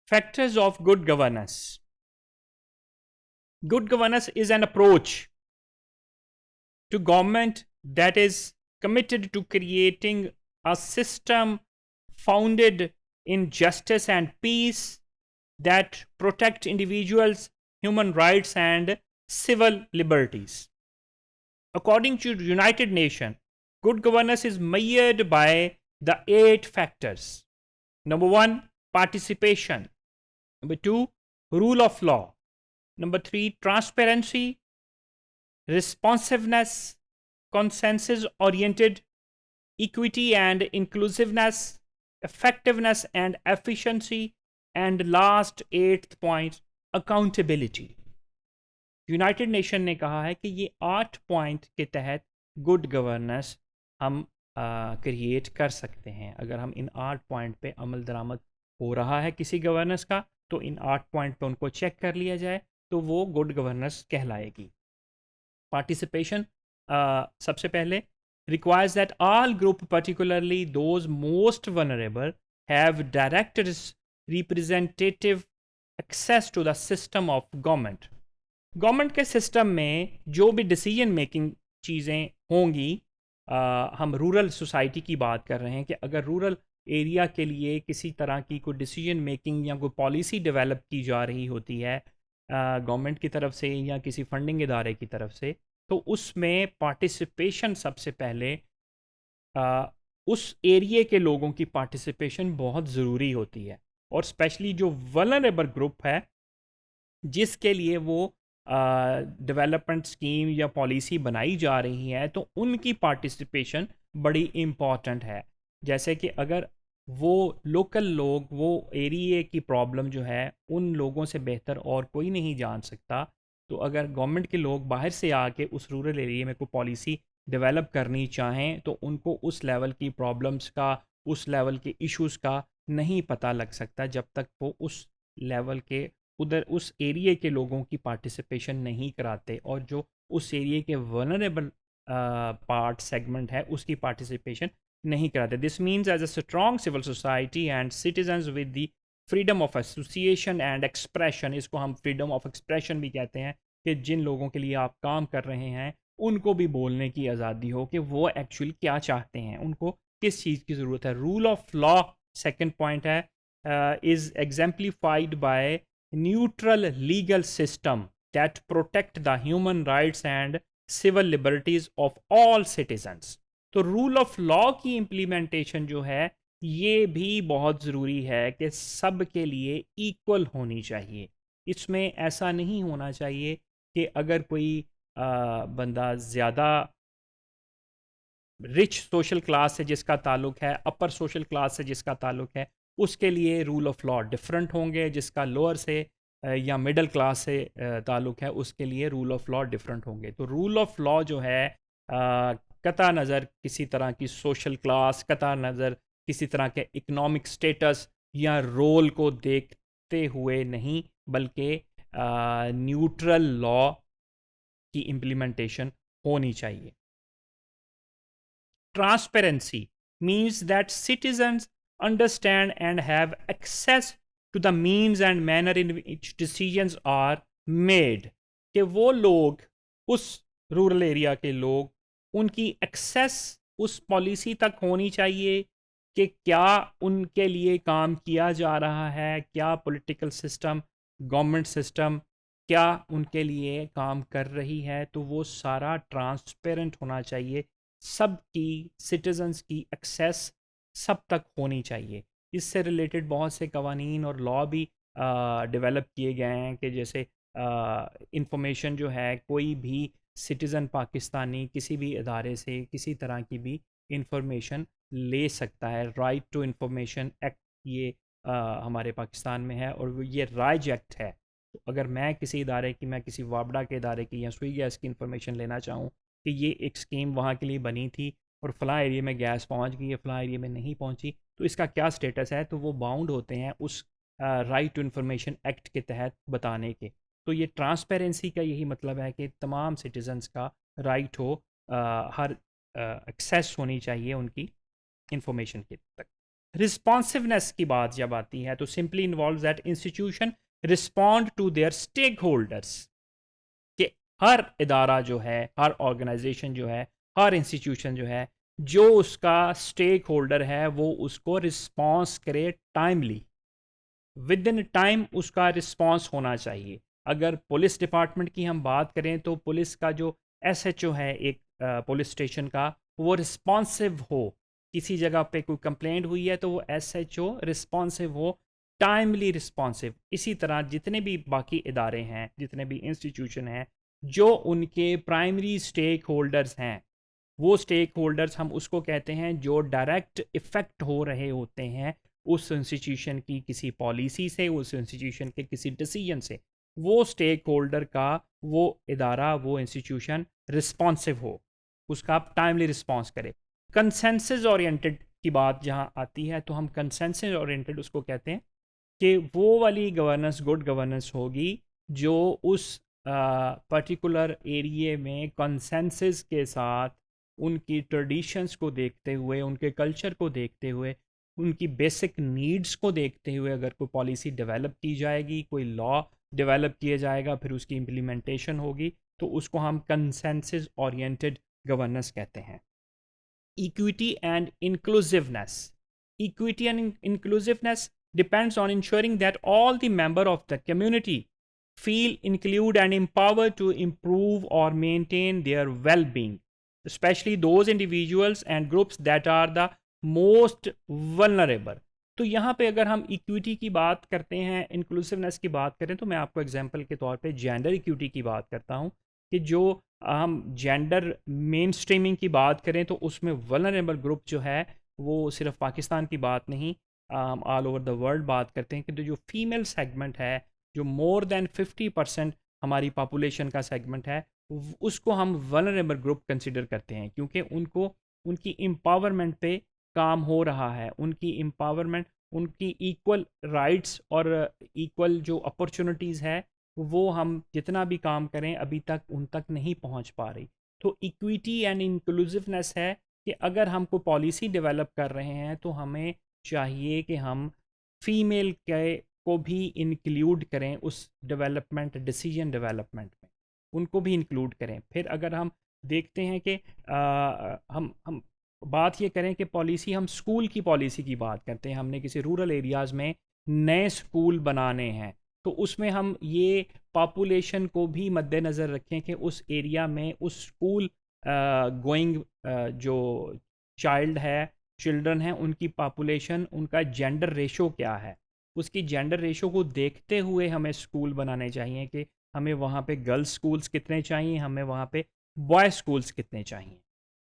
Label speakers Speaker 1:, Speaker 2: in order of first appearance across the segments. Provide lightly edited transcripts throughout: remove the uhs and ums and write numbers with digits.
Speaker 1: Factors of good governance. Good governance is an approach to government that is committed to creating a system founded in justice and peace that protect individuals, human rights, and civil liberties. According to United Nations, good governance is measured by the 8 factors. Number 1, participation. Number 2, rule of law. Number 3, transparency, responsiveness, consensus oriented, equity and inclusiveness, effectiveness and efficiency, and last 8th point, accountability. United nation ने कहा है कि ये 8 point के तहत good governance हम create कर सकते हैं। अगर हम इन 8 पॉइंट पे अमल दरामद हो रहा है किसी गवर्नेंस का, तो इन 8 पॉइंट पे उनको चेक कर लिया जाए तो वो गुड गवर्नेंस कहलाएगी। पार्टिसिपेशन सबसे पहले requires that all group, particularly those most vulnerable, have direct representative access to the system of government. Government के सिस्टम में जो भी डिसीजन मेकिंग चीज़ें होंगी, हम रूरल सोसाइटी की बात कर रहे हैं कि अगर रूरल एरिया के लिए किसी तरह की कोई डिसीजन मेकिंग या कोई पॉलिसी डेवलप की जा रही होती है गवर्नमेंट की तरफ से या किसी फंडिंग इदारे की तरफ से, तो उसमें पार्टिसिपेशन सबसे पहले उस एरिए के लोगों की पार्टिसिपेशन बहुत ज़रूरी होती है। और स्पेशली जो वल्नरेबल ग्रुप है जिसके लिए वो डेवलपमेंट स्कीम या पॉलिसी बनाई जा रही है, तो उनकी पार्टिसिपेशन बड़ी इम्पॉर्टेंट है। जैसे कि अगर वो लोकल लोग वो एरिए की प्रॉब्लम जो है उन लोगों से बेहतर और कोई नहीं जान सकता, तो अगर गवर्नमेंट के लोग बाहर से आके उस रूरल एरिया में कोई पॉलिसी डेवलप करनी चाहें तो उनको उस लेवल की प्रॉब्लम्स का, उस लेवल के इश्यूज़ का नहीं पता लग सकता जब तक वो उस लेवल के उधर उस एरिया के लोगों की पार्टिसिपेशन नहीं कराते, और जो उस एरिया के वनरेबल पार्ट सेगमेंट है उसकी पार्टिसिपेशन नहीं कराते। This means as a strong civil society and citizens with the freedom of association and expression, इसको हम फ्रीडम ऑफ एक्सप्रेशन भी कहते हैं कि जिन लोगों के लिए आप काम कर रहे हैं उनको भी बोलने की आज़ादी हो कि वो एक्चुअली क्या चाहते हैं, उनको किस चीज़ की ज़रूरत है। Rule of law second point है, is exemplified by neutral legal system that protect the human rights and civil liberties of all citizens. तो रूल ऑफ लॉ की इम्प्लीमेंटेशन जो है ये भी बहुत ज़रूरी है कि सब के लिए इक्वल होनी चाहिए। इसमें ऐसा नहीं होना चाहिए कि अगर कोई बंदा ज़्यादा रिच सोशल क्लास से जिसका ताल्लुक है, अपर सोशल क्लास से जिसका ताल्लुक है, उसके लिए रूल ऑफ लॉ डिफरेंट होंगे। जिसका लोअर से या मिडिल क्लास से ताल्लुक है उसके लिए रूल ऑफ लॉ डिफरेंट होंगे। तो रूल ऑफ लॉ जो है कता नज़र किसी तरह की सोशल क्लास, कता नज़र किसी तरह के इकोनॉमिक स्टेटस या रोल को देखते हुए नहीं, बल्कि न्यूट्रल लॉ की इम्प्लीमेंटेशन होनी चाहिए। Transparency means that citizens understand and have access to the means and manner in which decisions are made, कि वो लोग उस रूरल एरिया के लोग उनकी एक्सेस उस पॉलिसी तक होनी चाहिए कि क्या उनके लिए काम किया जा रहा है, क्या पॉलिटिकल सिस्टम, गवर्नमेंट सिस्टम क्या उनके लिए काम कर रही है। तो वो सारा ट्रांसपेरेंट होना चाहिए, सबकी सिटीजन्स की एक्सेस सब तक होनी चाहिए। इससे रिलेटेड बहुत से कवानीन और लॉ भी डेवलप किए गए हैं कि जैसे इंफॉर्मेशन जो है कोई भी सिटीज़न पाकिस्तानी किसी भी इदारे से किसी तरह की भी इंफॉर्मेशन ले सकता है। राइट टू इंफॉर्मेशन एक्ट ये हमारे पाकिस्तान में है और ये राइज एक्ट है। तो अगर मैं किसी इदारे की, मैं किसी वापडा के इदारे की या सुई गैस की इंफॉर्मेशन लेना चाहूँ कि ये एक स्कीम वहाँ के लिए बनी थी और फ़लाँ एरिया में गैस पहुँच गई है, फ़लाँ एरिया में नहीं पहुँची, तो इसका क्या स्टेटस है, तो वो बाउंड होते हैं उस राइट टू इंफॉर्मेशन एक्ट के तहत बताने के। तो ये ट्रांसपेरेंसी का यही मतलब है कि तमाम सिटीजन्स का राइट हो, हर एक्सेस होनी चाहिए उनकी इंफॉर्मेशन के तक। रिस्पॉन्सिवनेस की बात जब आती है तो simply involve that institution respond to their stakeholders, कि हर इदारा जो है, हर ऑर्गेनाइजेशन जो है, हर इंस्टीट्यूशन जो है, जो उसका स्टेक होल्डर है वो उसको रिस्पॉन्स करे टाइमली, विद इन टाइम उसका रिस्पॉन्स होना चाहिए। अगर पुलिस डिपार्टमेंट की हम बात करें तो पुलिस का जो एसएचओ है एक पुलिस स्टेशन का, वो रिस्पॉन्सिव हो, किसी जगह पे कोई कंप्लेंट हुई है तो वो एसएचओ रिस्पॉन्सिव हो, टाइमली रिस्पॉन्सिव। इसी तरह जितने भी बाकी इदारे हैं, जितने भी इंस्टीट्यूशन हैं, जो उनके प्राइमरी स्टेक होल्डर्स हैं, वो स्टेक होल्डर्स हम उसको कहते हैं जो डायरेक्ट इफ़ेक्ट हो रहे होते हैं उस इंस्टीट्यूशन की किसी पॉलिसी से, उस इंस्टीट्यूशन के किसी डिसीजन से, वो स्टेक होल्डर का वो इदारा, वो इंस्टीट्यूशन रिस्पॉन्सिव हो, उसका टाइमली रिस्पॉन्स करे। कंसेंसस ओरिएंटेड की बात जहाँ आती है तो हम कंसेंसस ओरिएंटेड उसको कहते हैं कि वो वाली गवर्नेंस गुड गवर्नेंस होगी जो उस पर्टिकुलर एरिए में कंसेंसस के साथ, उनकी ट्रेडिशंस को देखते हुए, उनके कल्चर को देखते हुए, उनकी बेसिक नीड्स को देखते हुए अगर कोई पॉलिसी डेवलप की जाएगी, कोई लॉ डेवलप किया जाएगा, फिर उसकी इम्प्लीमेंटेशन होगी, तो उसको हम कंसेंसस ओरिएंटेड गवर्नेंस कहते हैं। Equity and inclusiveness, equity and inclusiveness depends on ensuring that all the members of the community feel included and empowered to improve or maintain their well-being, especially those individuals and groups that are the most vulnerable. तो यहाँ पे अगर हम equity की बात करते हैं, inclusiveness की बात करें, तो मैं आपको एग्जांपल के तौर पे जेंडर इक्विटी की बात करता हूँ कि जो हम जेंडर मेन स्ट्रीमिंग की बात करें तो उसमें वल्नरेबल ग्रुप जो है वो सिर्फ पाकिस्तान की बात नहीं, ऑल ओवर द वर्ल्ड बात करते हैं कि तो जो फीमेल सेगमेंट है, जो मोर देन 50% हमारी पॉपुलेशन का सेगमेंट है, उसको हम वल्नरेबल ग्रुप कंसिडर करते हैं, क्योंकि उनको उनकी एम्पावरमेंट पे काम हो रहा है, उनकी एम्पावरमेंट, उनकी इक्वल राइट्स और इक्वल जो अपॉर्चुनिटीज़ है वो हम जितना भी काम करें अभी तक उन तक नहीं पहुंच पा रही। तो इक्विटी एंड इंक्लूसिवनेस है कि अगर हम कोई पॉलिसी डेवलप कर रहे हैं तो हमें चाहिए कि हम फीमेल के को भी इंक्लूड करें उस डेवलपमेंट, डिसीजन डेवलपमेंट में, उनको भी इंक्लूड करें। फिर अगर हम देखते हैं कि हम बात ये करें कि पॉलिसी, हम स्कूल की पॉलिसी की बात करते हैं, हमने किसी रूरल एरियाज़ में नए स्कूल बनाने हैं, तो उसमें हम ये पॉपुलेशन को भी मद्देनज़र रखें कि उस एरिया में उस स्कूल गोइंग जो चाइल्ड है, चिल्ड्रन हैं, उनकी पॉपुलेशन, उनका जेंडर रेशो क्या है, उसकी जेंडर रेशो को देखते हुए हमें स्कूल बनाने चाहिए कि हमें वहाँ पे गर्ल्स स्कूल्स कितने चाहिए, हमें वहाँ पे बॉय स्कूल्स कितने चाहिए।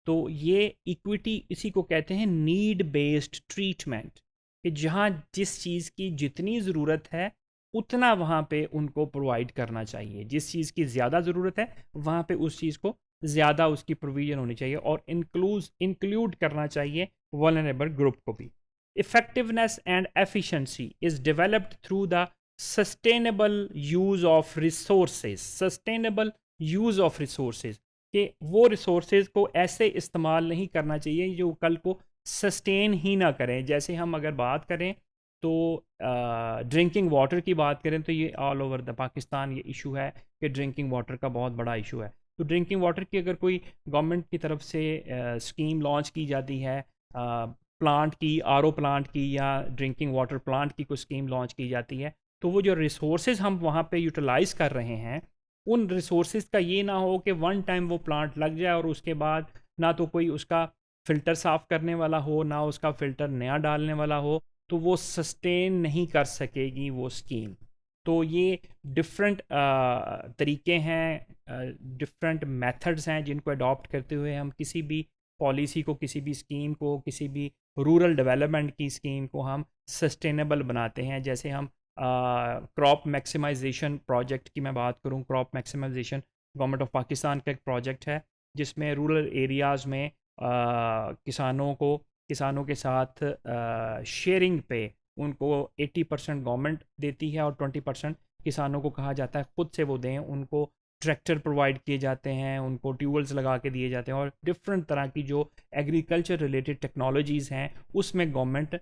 Speaker 1: तो ये इक्विटी इसी को कहते हैं नीड बेस्ड ट्रीटमेंट, कि जहाँ जिस चीज़ की जितनी ज़रूरत है उतना वहाँ पे उनको प्रोवाइड करना चाहिए, जिस चीज़ की ज़्यादा ज़रूरत है वहाँ पे उस चीज़ को ज़्यादा उसकी प्रोविजन होनी चाहिए, और इंक्लूड करना चाहिए वल्नरेबल ग्रुप को भी। Effectiveness and efficiency is developed through the sustainable use of resources, sustainable use of resources, कि वो रिसोर्सेज को ऐसे इस्तेमाल नहीं करना चाहिए जो कल को सस्टेन ही ना करें। जैसे हम अगर बात करें तो ड्रिंकिंग वाटर की बात करें तो ये ऑल ओवर द पाकिस्तान ये इशू है कि ड्रिंकिंग वाटर का बहुत बड़ा इशू है। तो ड्रिंकिंग वाटर की अगर कोई गवर्नमेंट की तरफ से स्कीम लॉन्च की जाती है, प्लांट की, आरओ प्लांट की या ड्रिंकिंग वाटर प्लांट की कोई स्कीम लॉन्च की जाती है, तो वो जो रिसोर्सेज हम वहाँ पे यूटिलाइज़ कर रहे हैं, उन रिसोर्सेज का ये ना हो कि वन टाइम वो प्लांट लग जाए और उसके बाद ना तो कोई उसका फ़िल्टर साफ़ करने वाला हो, ना उसका फ़िल्टर नया डालने वाला हो, तो वो सस्टेन नहीं कर सकेगी वो स्कीम। तो ये डिफरेंट तरीके हैं, डिफरेंट मेथड्स हैं जिनको अडॉप्ट करते हुए हम किसी भी पॉलिसी को, किसी भी स्कीम को, किसी भी रूरल डेवलपमेंट की स्कीम को हम सस्टेनेबल बनाते हैं। जैसे हम क्रॉप मैक्सिमाइजेशन प्रोजेक्ट की मैं बात करूं, crop maximization government of Pakistan का एक प्रोजेक्ट है जिसमें रूरल एरियाज़ में किसानों के साथ शेयरिंग पे उनको 80% गवर्नमेंट देती है और 20% किसानों को कहा जाता है खुद से वो दें, उनको ट्रैक्टर प्रोवाइड किए जाते हैं, उनको ट्यूबवेल्स लगा के दिए जाते हैं, और डिफरेंट तरह की जो एग्रीकल्चर रिलेटेड टेक्नोलॉजीज़ हैं उसमें गवर्नमेंट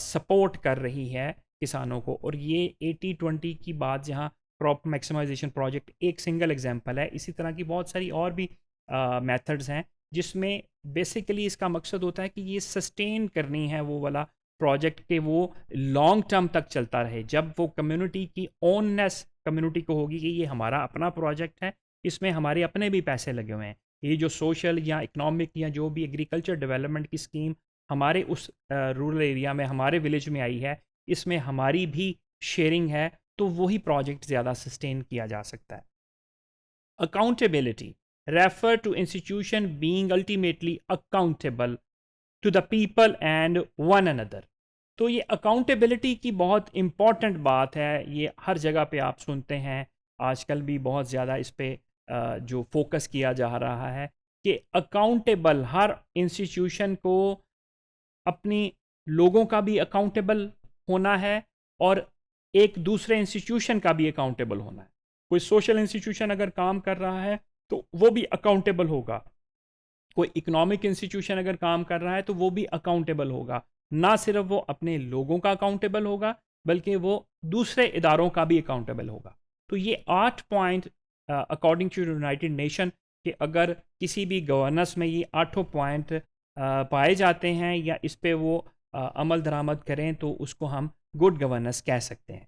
Speaker 1: सपोर्ट कर रही है किसानों को। और ये 80-20 की बात, जहाँ क्रॉप मैक्सिमाइजेशन प्रोजेक्ट एक सिंगल एग्जांपल है, इसी तरह की बहुत सारी और भी मेथड्स हैं जिसमें बेसिकली इसका मकसद होता है कि ये सस्टेन करनी है वो वाला प्रोजेक्ट, के वो लॉन्ग टर्म तक चलता रहे। जब वो कम्युनिटी की ओननेस कम्युनिटी को होगी कि ये हमारा अपना प्रोजेक्ट है, इसमें हमारे अपने भी पैसे लगे हुए हैं, ये जो सोशल या इकोनॉमिक या जो भी एग्रीकल्चर डेवलपमेंट की स्कीम हमारे उस रूरल एरिया में, हमारे विलेज में आई है, इसमें हमारी भी शेयरिंग है, तो वही प्रोजेक्ट ज़्यादा सस्टेन किया जा सकता है। Accountability refer to institution being ultimately accountable to the people and one another। तो ये अकाउंटेबिलिटी की बहुत इंपॉर्टेंट बात है, ये हर जगह पे आप सुनते हैं, आजकल भी बहुत ज़्यादा इस पे जो फोकस किया जा रहा है कि अकाउंटेबल, हर इंस्टीट्यूशन को अपनी लोगों का भी अकाउंटेबल होना है और एक दूसरे इंस्टीट्यूशन का भी अकाउंटेबल होना है। कोई सोशल इंस्टीट्यूशन अगर काम कर रहा है तो वो भी अकाउंटेबल होगा, कोई इकोनॉमिक इंस्टीट्यूशन अगर काम कर रहा है तो वो भी अकाउंटेबल होगा। ना सिर्फ वो अपने लोगों का अकाउंटेबल होगा, बल्कि वो दूसरे इदारों का भी अकाउंटेबल होगा। तो ये 8 point according to United Nation, कि अगर किसी भी गवर्नेंस में ये 8 पॉइंट पाए जाते हैं या इस पे वो अमल दरामद करें, तो उसको हम गुड गवर्नेंस कह सकते हैं।